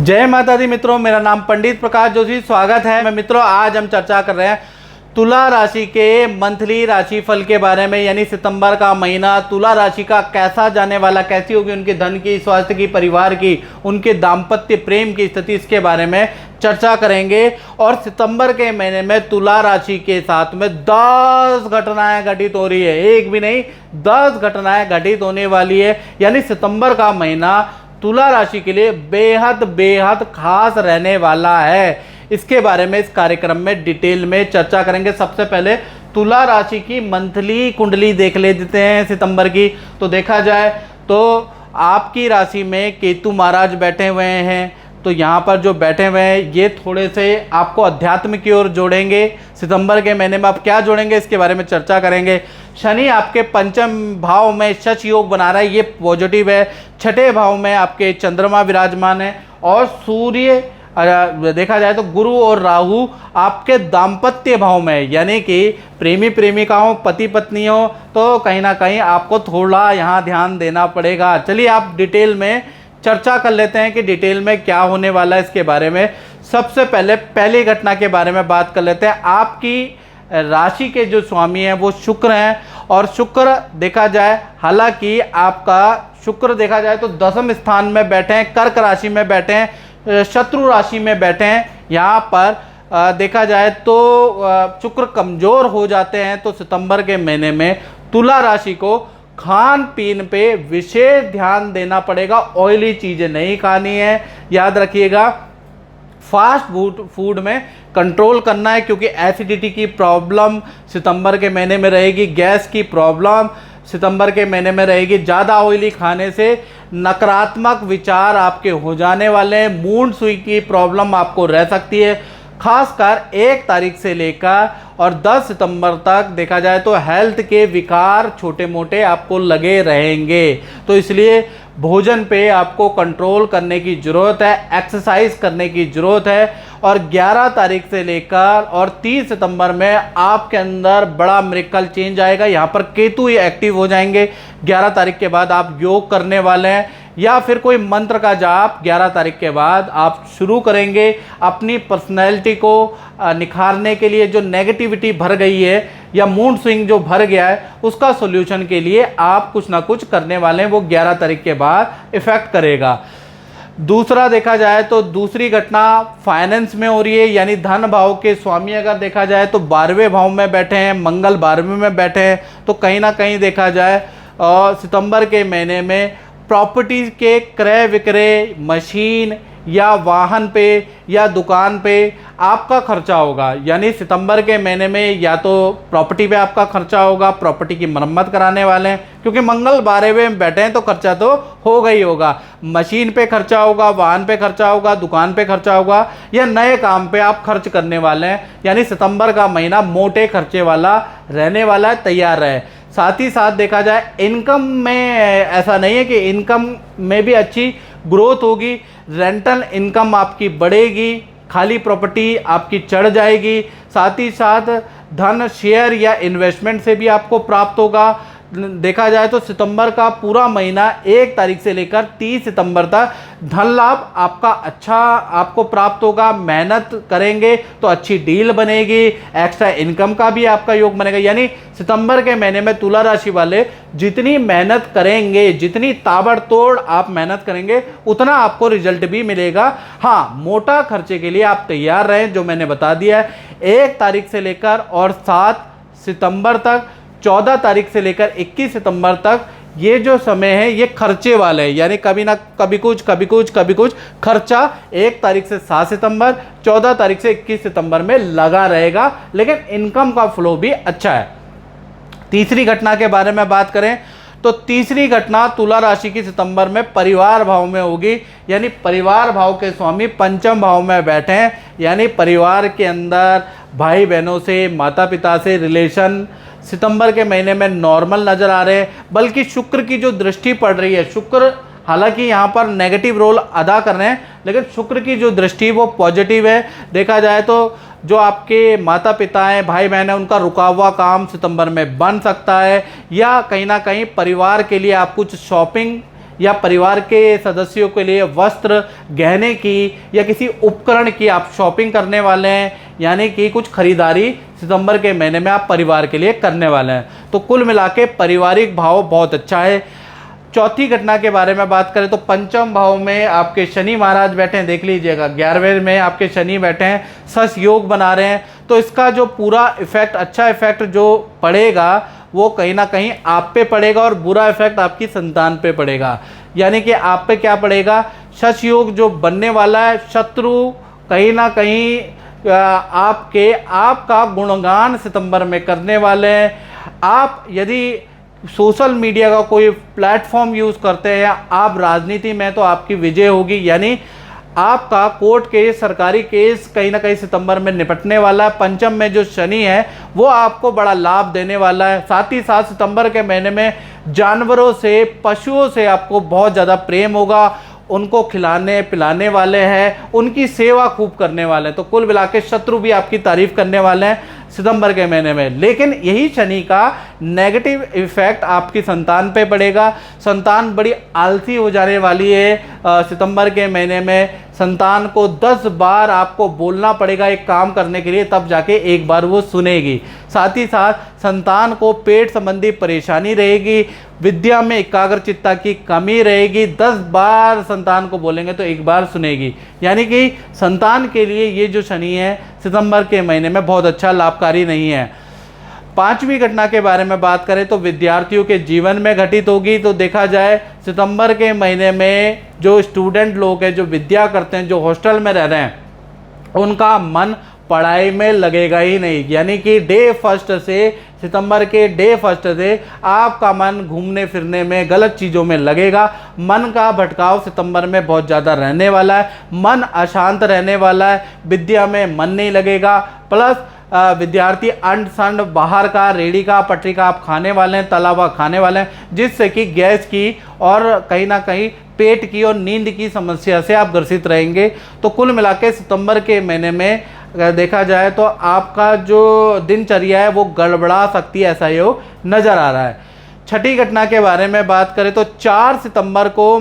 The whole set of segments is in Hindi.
जय माता दी मित्रों, मेरा नाम पंडित प्रकाश जोशी। स्वागत है। मैं मित्रों आज हम चर्चा कर रहे हैं तुला राशि के मंथली राशिफल के बारे में, यानी सितंबर का महीना तुला राशि का कैसा जाने वाला, कैसी होगी उनके धन की, स्वास्थ्य की, परिवार की, उनके दाम्पत्य प्रेम की स्थिति, इसके बारे में चर्चा करेंगे। और सितंबर के महीने में तुला राशि के साथ में 10 घटनाएं घटित हो रही है, एक भी नहीं 10 घटनाएं घटित होने वाली है। यानी सितंबर का महीना तुला राशि के लिए बेहद बेहद खास रहने वाला है। इसके बारे में इस कार्यक्रम में डिटेल में चर्चा करेंगे। सबसे पहले तुला राशि की मंथली कुंडली देख लेते हैं सितंबर की। तो देखा जाए तो आपकी राशि में केतु महाराज बैठे हुए हैं, तो यहाँ पर जो बैठे हुए हैं ये थोड़े से आपको अध्यात्म की ओर जोड़ेंगे। सितंबर के महीने में आप क्या जोड़ेंगे इसके बारे में चर्चा करेंगे। शनि आपके पंचम भाव में शश योग बना रहा है, ये पॉजिटिव है। छठे भाव में आपके चंद्रमा विराजमान है और सूर्य देखा जाए तो गुरु और राहु आपके दाम्पत्य भाव में है, यानी कि प्रेमी प्रेमिकाओं, पति पत्नियों, तो कहीं ना कहीं आपको थोड़ा यहाँ ध्यान देना पड़ेगा। चलिए आप डिटेल में चर्चा कर लेते हैं कि डिटेल में क्या होने वाला है इसके बारे में। सबसे पहले पहली घटना के बारे में बात कर लेते हैं। आपकी राशि के जो स्वामी हैं वो शुक्र हैं, और शुक्र देखा जाए, हालांकि आपका शुक्र देखा जाए तो 10वें स्थान में बैठे हैं, कर्क राशि में बैठे हैं, शत्रु राशि में बैठे हैं। यहाँ पर देखा जाए तो शुक्र कमजोर हो जाते हैं। तो सितंबर के महीने में तुला राशि को खान पीन पे विशेष ध्यान देना पड़ेगा। ऑयली चीज़ें नहीं खानी है, याद रखिएगा। फास्ट फूड में कंट्रोल करना है, क्योंकि एसिडिटी की प्रॉब्लम सितंबर के महीने में रहेगी, गैस की प्रॉब्लम सितंबर के महीने में रहेगी। ज़्यादा ऑयली खाने से नकारात्मक विचार आपके हो जाने वाले हैं। मूड स्विंग की प्रॉब्लम आपको रह सकती है, खासकर 1 तारीख से लेकर और 10 सितंबर तक देखा जाए तो हेल्थ के विकार छोटे मोटे आपको लगे रहेंगे। तो इसलिए भोजन पे आपको कंट्रोल करने की ज़रूरत है, एक्सरसाइज करने की ज़रूरत है। और 11 तारीख से लेकर और 30 सितंबर में आपके अंदर बड़ा मिरेकल चेंज आएगा। यहाँ पर केतु ही एक्टिव हो जाएंगे। 11 तारीख के बाद आप योग करने वाले हैं, या फिर कोई मंत्र का जाप 11 तारीख के बाद आप शुरू करेंगे। अपनी पर्सनैलिटी को निखारने के लिए जो नेगेटिविटी भर गई है या मूड स्विंग जो भर गया है, उसका सॉल्यूशन के लिए आप कुछ ना कुछ करने वाले हैं, वो 11 तारीख के बाद इफेक्ट करेगा। दूसरा देखा जाए तो दूसरी घटना फाइनेंस में हो रही है, यानी धन भाव के स्वामी अगर देखा जाए तो 12वें भाव में बैठे हैं, मंगल 12वें में बैठे हैं। तो कहीं ना कहीं देखा जाए सितंबर के महीने में प्रॉपर्टी के क्रय विक्रय, मशीन या वाहन पे या दुकान पे आपका खर्चा होगा। यानी सितंबर के महीने में या तो प्रॉपर्टी पे आपका खर्चा होगा, प्रॉपर्टी की मरम्मत कराने वाले हैं, क्योंकि मंगल 12वें में बैठे हैं तो खर्चा तो होगा ही होगा। मशीन पे खर्चा होगा, वाहन पे खर्चा होगा, दुकान पे खर्चा होगा, या नए काम पे आप खर्च करने वाले हैं। यानी सितंबर का महीना मोटे खर्चे वाला रहने वाला है, तैयार रहे। साथ ही साथ देखा जाए इनकम में ऐसा नहीं है कि इनकम में भी अच्छी ग्रोथ होगी। रेंटल इनकम आपकी बढ़ेगी, खाली प्रॉपर्टी आपकी चढ़ जाएगी। साथ ही साथ धन शेयर या इन्वेस्टमेंट से भी आपको प्राप्त होगा। देखा जाए तो सितंबर का पूरा महीना 1 तारीख से लेकर 30 सितंबर तक धन लाभ आपका अच्छा आपको प्राप्त होगा। मेहनत करेंगे तो अच्छी डील बनेगी, एक्स्ट्रा इनकम का भी आपका योग बनेगा। यानी सितंबर के महीने में तुला राशि वाले जितनी मेहनत करेंगे, जितनी ताबड़तोड़ आप मेहनत करेंगे, उतना आपको रिजल्ट भी मिलेगा। हाँ, मोटा खर्चे के लिए आप तैयार रहें, जो मैंने बता दिया है। 1 तारीख से लेकर और 7 सितंबर तक, 14 तारीख से लेकर 21 सितंबर तक ये जो समय है ये खर्चे वाले है, यानी कभी ना कभी कुछ कभी कुछ कभी कुछ खर्चा 1 तारीख से 7 सितंबर, 14 तारीख से 21 सितंबर में लगा रहेगा, लेकिन इनकम का फ्लो भी अच्छा है। तीसरी घटना के बारे में बात करें तो तीसरी घटना तुला राशि की सितंबर में परिवार भाव में होगी। यानी परिवार भाव के स्वामी पंचम भाव में बैठे हैं, यानी परिवार के अंदर भाई बहनों से, माता पिता से रिलेशन सितंबर के महीने में नॉर्मल नज़र आ रहे हैं। बल्कि शुक्र की जो दृष्टि पड़ रही है, शुक्र हालांकि यहाँ पर नेगेटिव रोल अदा कर रहे हैं, लेकिन शुक्र की जो दृष्टि वो पॉजिटिव है। देखा जाए तो जो आपके माता पिता हैं, भाई बहन हैं, उनका रुका हुआ काम सितंबर में बन सकता है, या कहीं ना कहीं परिवार के लिए आप कुछ शॉपिंग या परिवार के सदस्यों के लिए वस्त्र, गहने की या किसी उपकरण की आप शॉपिंग करने वाले हैं, यानी कि कुछ खरीदारी सितंबर के महीने में आप परिवार के लिए करने वाले हैं। तो कुल मिला के पारिवारिक भाव बहुत अच्छा है। चौथी घटना के बारे में बात करें तो पंचम भाव में आपके शनि महाराज बैठे हैं, देख लीजिएगा 11वें में आपके शनि बैठे हैं, सस योग बना रहे हैं। तो इसका जो पूरा इफेक्ट, अच्छा इफेक्ट जो पड़ेगा वो कहीं ना कहीं आप पे पड़ेगा और बुरा इफेक्ट आपकी संतान पे पड़ेगा। यानी कि आप पे क्या पड़ेगा, सस योग जो बनने वाला है, शत्रु कहीं ना कहीं आपका गुणगान सितंबर में करने वाले हैं। आप यदि सोशल मीडिया का कोई प्लेटफॉर्म यूज़ करते हैं, आप राजनीति में, तो आपकी विजय होगी। यानी आपका कोर्ट केस, सरकारी केस कहीं ना कहीं सितंबर में निपटने वाला है। पंचम में जो शनि है वो आपको बड़ा लाभ देने वाला है। साथ ही साथ सितंबर के महीने में जानवरों से, पशुओं से आपको बहुत ज़्यादा प्रेम होगा, उनको खिलाने पिलाने वाले हैं, उनकी सेवा खूब करने वाले हैं। तो कुल मिला के शत्रु भी आपकी तारीफ करने वाले हैं सितंबर के महीने में। लेकिन यही शनि का नेगेटिव इफेक्ट आपकी संतान पे पड़ेगा। संतान बड़ी आलसी हो जाने वाली है सितंबर के महीने में। संतान को 10 बार आपको बोलना पड़ेगा एक काम करने के लिए, तब जाके एक बार वो सुनेगी। साथ ही साथ संतान को पेट संबंधी परेशानी रहेगी, विद्या में एकाग्रचित्ता की कमी रहेगी। 10 बार संतान को बोलेंगे तो एक बार सुनेगी। यानी कि संतान के लिए ये जो शनि है सितंबर के महीने में बहुत अच्छा लाभकारी नहीं है। पांचवी घटना के बारे में बात करें तो विद्यार्थियों के जीवन में घटित होगी। तो देखा जाए सितंबर के महीने में जो स्टूडेंट लोग हैं, जो विद्या करते हैं, जो हॉस्टल में रह रहे हैं, उनका मन पढ़ाई में लगेगा ही नहीं। यानी कि डे फर्स्ट से, सितंबर के डे फर्स्ट से आपका मन घूमने फिरने में, गलत चीज़ों में लगेगा। मन का भटकाव सितंबर में बहुत ज़्यादा रहने वाला है, मन अशांत रहने वाला है, विद्या में मन नहीं लगेगा। प्लस विद्यार्थी अंड संड, बाहर का, रेड़ी का, पटरी का आप खाने वाले हैं, तला हुआ खाने वाले हैं, जिससे कि गैस की और कहीं ना कहीं पेट की और नींद की समस्या से आप ग्रसित रहेंगे। तो कुल मिला के सितंबर के महीने में अगर देखा जाए तो आपका जो दिनचर्या है वो गड़बड़ा सकती है, ऐसा योग नज़र आ रहा है। छठी घटना के बारे में बात करें तो 4 सितंबर को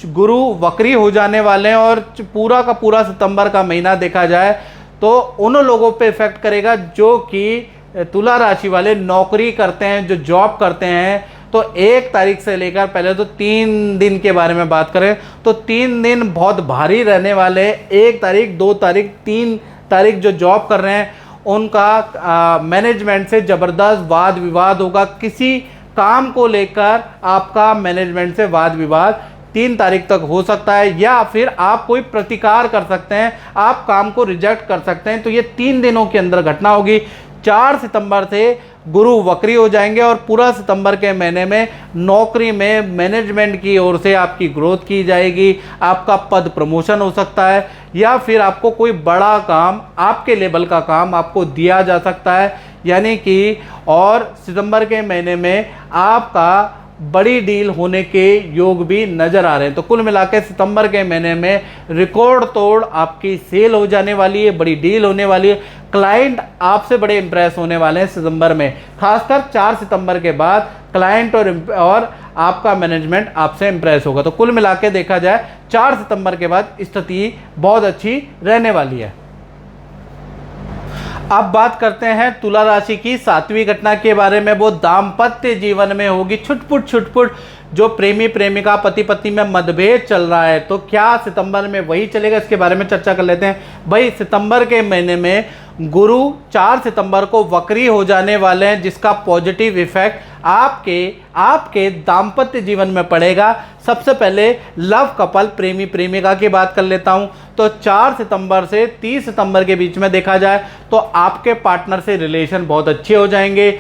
गुरु वक्री हो जाने वाले हैं और पूरा का पूरा सितंबर का महीना देखा जाए तो उन लोगों पे इफेक्ट करेगा जो कि तुला राशि वाले नौकरी करते हैं, जो जॉब करते हैं। तो 1 तारीख से लेकर, पहले तो 3 दिन के बारे में बात करें तो 3 दिन बहुत भारी रहने वाले हैं। 1 तारीख, 2 तारीख, 3 तारीख जो जॉब कर रहे हैं उनका मैनेजमेंट से ज़बरदस्त वाद विवाद होगा। किसी काम को लेकर आपका मैनेजमेंट से वाद विवाद 3 तारीख तक हो सकता है, या फिर आप कोई प्रतिकार कर सकते हैं, आप काम को रिजेक्ट कर सकते हैं। तो ये 3 दिनों के अंदर घटना होगी। 4 सितंबर से गुरु वक्री हो जाएंगे और पूरा सितंबर के महीने में नौकरी में मैनेजमेंट की ओर से आपकी ग्रोथ की जाएगी। आपका पद प्रमोशन हो सकता है, या फिर आपको कोई बड़ा काम, आपके लेवल का काम आपको दिया जा सकता है। यानी कि और सितंबर के महीने में आपका बड़ी डील होने के योग भी नज़र आ रहे हैं। तो कुल मिलाकर सितंबर के महीने में रिकॉर्ड तोड़ आपकी सेल हो जाने वाली है, बड़ी डील होने वाली है। क्लाइंट आपसे बड़े इंप्रेस होने वाले हैं सितंबर में, खासकर 4 सितंबर के बाद क्लाइंट और आपका मैनेजमेंट आपसे इंप्रेस होगा। तो कुल मिलाकर देखा जाए 4 सितंबर के बाद स्थिति बहुत अच्छी रहने वाली है। अब बात करते हैं तुला राशि की 7वीं घटना के बारे में। वो दाम्पत्य जीवन में होगी। छुटपुट जो प्रेमी प्रेमिका, पति पत्नी में मतभेद चल रहा है, तो क्या सितंबर में वही चलेगा, इसके बारे में चर्चा कर लेते हैं। भाई सितंबर के महीने में गुरु 4 सितंबर को वक्री हो जाने वाले हैं, जिसका पॉजिटिव इफेक्ट आपके दाम्पत्य जीवन में पड़ेगा। सबसे पहले लव कपल, प्रेमी प्रेमिका की बात कर लेता हूं। तो 4 सितंबर से 30 सितंबर के बीच में देखा जाए तो आपके पार्टनर से रिलेशन बहुत अच्छे हो जाएंगे।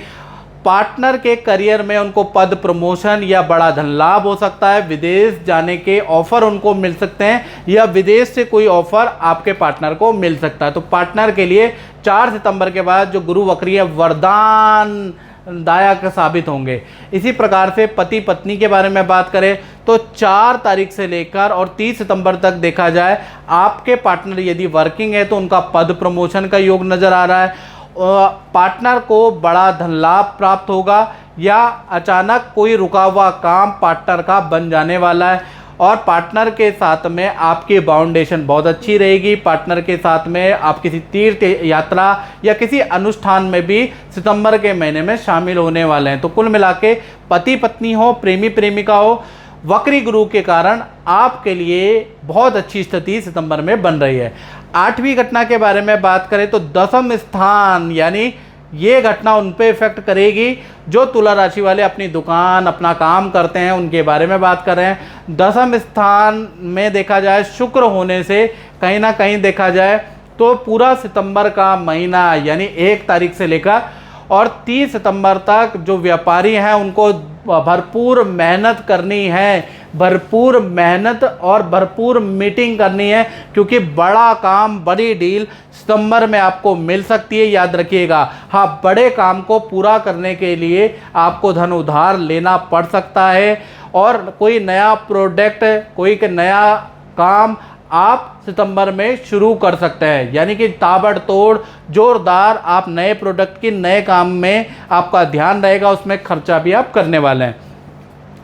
पार्टनर के करियर में उनको पद प्रमोशन या बड़ा धन लाभ हो सकता है। विदेश जाने के ऑफर उनको मिल सकते हैं, या विदेश से कोई ऑफर आपके पार्टनर को मिल सकता है। तो पार्टनर के लिए 4 सितंबर के बाद जो गुरु वक्री है वरदान दायक साबित होंगे। इसी प्रकार से पति पत्नी के बारे में बात करें तो 4 तारीख से लेकर और 30 सितंबर तक देखा जाए आपके पार्टनर यदि वर्किंग है तो उनका पद प्रमोशन का योग नज़र आ रहा है। पार्टनर को बड़ा धन लाभ प्राप्त होगा, या अचानक कोई रुका हुआ काम पार्टनर का बन जाने वाला है। और पार्टनर के साथ में आपकी बाउंडेशन बहुत अच्छी रहेगी। पार्टनर के साथ में आप किसी तीर्थ यात्रा या किसी अनुष्ठान में भी सितंबर के महीने में शामिल होने वाले हैं। तो कुल मिला के पति पत्नी हो, प्रेमी प्रेमिका हो, वक्री गुरु के कारण आपके लिए बहुत अच्छी स्थिति सितंबर में बन रही है। 8वीं घटना के बारे में बात करें तो 10वें स्थान, यानी ये घटना उन पे इफेक्ट करेगी जो तुला राशि वाले अपनी दुकान, अपना काम करते हैं, उनके बारे में बात कर रहे हैं। 10वें स्थान में देखा जाए शुक्र होने से कहीं ना कहीं देखा जाए तो पूरा सितंबर का महीना यानी 1 तारीख से लेकर और 30 सितंबर तक जो व्यापारी हैं उनको भरपूर मेहनत करनी है, भरपूर मेहनत और भरपूर मीटिंग करनी है, क्योंकि बड़ा काम, बड़ी डील सितंबर में आपको मिल सकती है। याद रखिएगा, हाँ, बड़े काम को पूरा करने के लिए आपको धन उधार लेना पड़ सकता है और कोई नया प्रोडक्ट, कोई नया काम आप सितंबर में शुरू कर सकते हैं। यानी कि ताबड़तोड़ जोरदार आप नए प्रोडक्ट की, नए काम में आपका ध्यान रहेगा, उसमें खर्चा भी आप करने वाले हैं।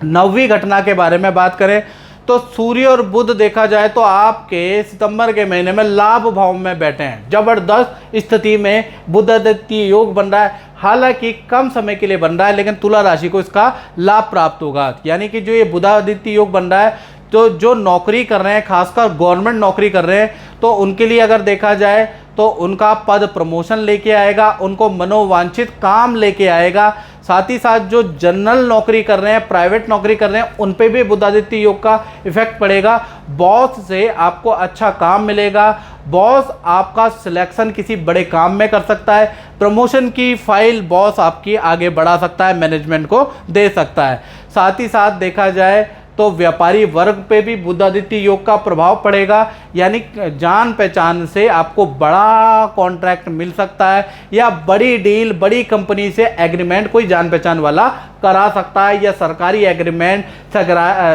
9वीं घटना के बारे में बात करें तो सूर्य और बुध देखा जाए तो आपके सितंबर के महीने में लाभ भाव में बैठे हैं। जबरदस्त स्थिति में बुध आदित्य योग बन रहा है। हालांकि कम समय के लिए बन रहा है, लेकिन तुला राशि को इसका लाभ प्राप्त होगा। यानी कि जो ये बुध आदित्य योग बन रहा है, तो जो नौकरी कर रहे हैं, खासकर गवर्नमेंट नौकरी कर रहे हैं, तो उनके लिए अगर देखा जाए तो उनका पद प्रमोशन लेके आएगा, उनको मनोवांछित काम लेके आएगा। साथ ही साथ जो जनरल नौकरी कर रहे हैं, प्राइवेट नौकरी कर रहे हैं, उन पे भी बुध आदित्य योग का इफेक्ट पड़ेगा। बॉस से आपको अच्छा काम मिलेगा, बॉस आपका सिलेक्शन किसी बड़े काम में कर सकता है, प्रमोशन की फाइल बॉस आपकी आगे बढ़ा सकता है, मैनेजमेंट को दे सकता है। साथ ही साथ देखा जाए तो व्यापारी वर्ग पे भी बुध आदित्य योग का प्रभाव पड़ेगा। यानी जान पहचान से आपको बड़ा कॉन्ट्रैक्ट मिल सकता है या बड़ी डील, बड़ी कंपनी से एग्रीमेंट कोई जान पहचान वाला करा सकता है, या सरकारी एग्रीमेंट,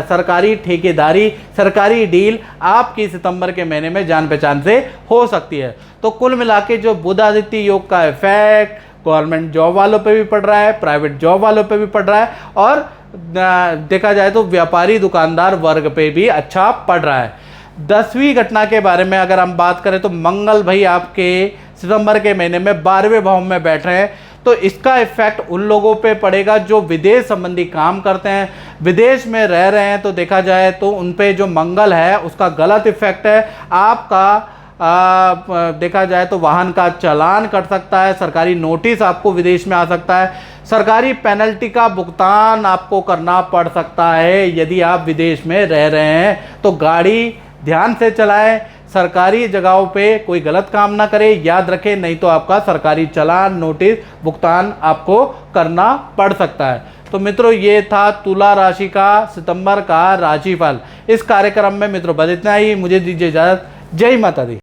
सरकारी ठेकेदारी, सरकारी डील आपकी सितंबर के महीने में जान पहचान से हो सकती है। तो कुल मिला के जो बुध आदित्य योग का इफेक्ट गवर्नमेंट जॉब वालों पे भी पड़ रहा है, प्राइवेट जॉब वालों पे भी पड़ रहा है, और देखा जाए तो व्यापारी दुकानदार वर्ग पे भी अच्छा पड़ रहा है। 10वीं घटना के बारे में अगर हम बात करें तो मंगल भाई आपके सितंबर के महीने में 12वें भाव में बैठ रहे हैं, तो इसका इफेक्ट उन लोगों पे पड़ेगा जो विदेश संबंधी काम करते हैं, विदेश में रह रहे हैं। तो देखा जाए तो उन पे जो मंगल है उसका गलत इफेक्ट है। आपका देखा जाए तो वाहन का चालान कट सकता है, सरकारी नोटिस आपको विदेश में आ सकता है, सरकारी पेनल्टी का भुगतान आपको करना पड़ सकता है यदि आप विदेश में रह रहे हैं। तो गाड़ी ध्यान से चलाएं, सरकारी जगहों पे कोई गलत काम ना करें, याद रखें, नहीं तो आपका सरकारी चालान, नोटिस, भुगतान आपको करना पड़ सकता है। तो मित्रों, ये था तुला राशि का सितंबर का राशिफल। इस कार्यक्रम में मित्रों बस इतना ही। मुझे दीजिए इजाजत। जय माता दी।